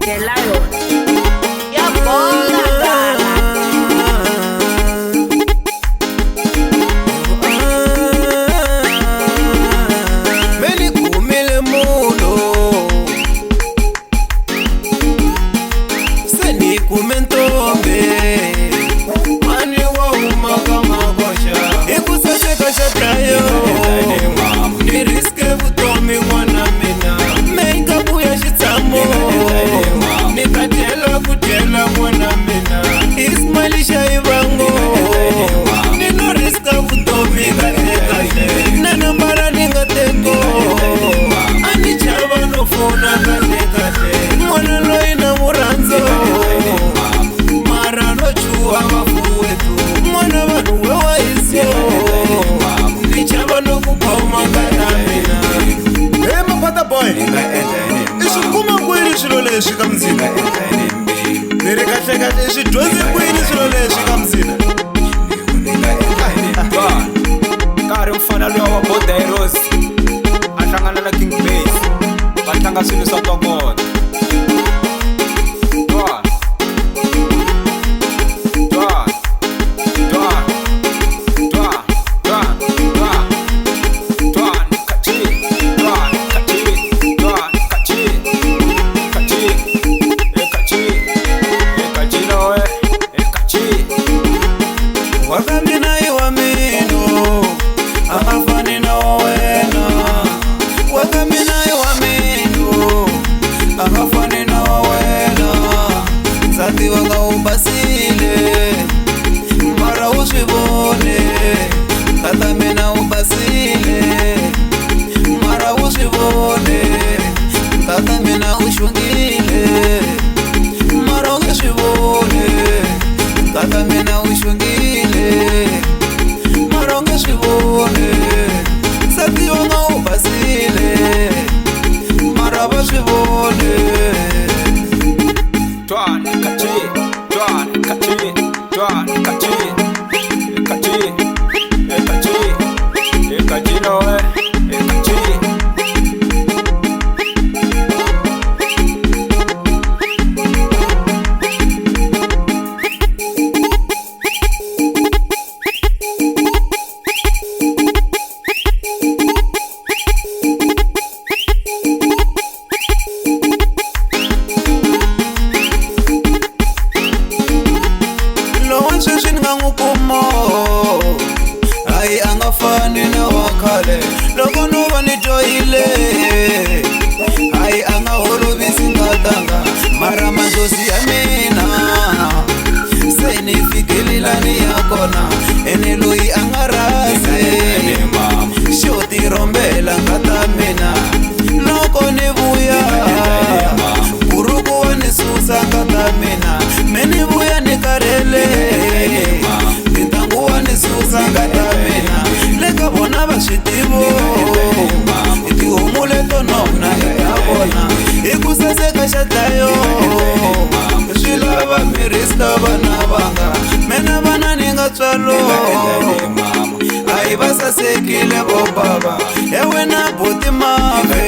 The Lion. Yabona Dala. Meni kumile mulo Seni kumentombe Mani wa umaka makosha Ikusase kasha tayo Niriske butomi mwana mina Meikapu ya shitamo Nikatela kutela mwana mina Ismailisha ibango Nino riska butomi kate Nanambara ningateko Anichaba nofuna kate Mwana loina muranzo Mara no chua wafuwetu Mwana wanu wewa isyo Nichaba no kukoma katamina Hey mapata boy Ishi kuma kweli shilole shika mzina Nere kahle ishi dwozi kweli shilole shika mzina Kari mfana lwa wa Boderos Ahlangana na King Base Batlanga swilo swa tokota Wakamina iwa mino Akafani na wawena Wakamina iwa mino Akafani na wawena Zati wanga ubasile Mara ushibone Katamina ubasile Mara ushibone Katamina ushungile Mara ushibone Katamina ushungile Maronga shivone Sati wanga ubasile Maraba shivone Twan kachi Twan kachi Twan kachi Kachi Kachi Kachi no Kachi Ngukumo Ai angafani na wakale Loko nuwa nijoile Ai anga horobisi ngatanga Mara mazosi ya mina Seni fikililani yakona Eneloi angarase Shoti rombela ngatamina Loko nibuya Kuruku wanisusa ngatamina Menibuya nikarele Ngatamina leka bona bashitibo itihumuleto nona yabona ikusase kashatayo shilaba mirista bana banga mena bana ningatswalo ayi basasekile bo baba ewe na boti mabe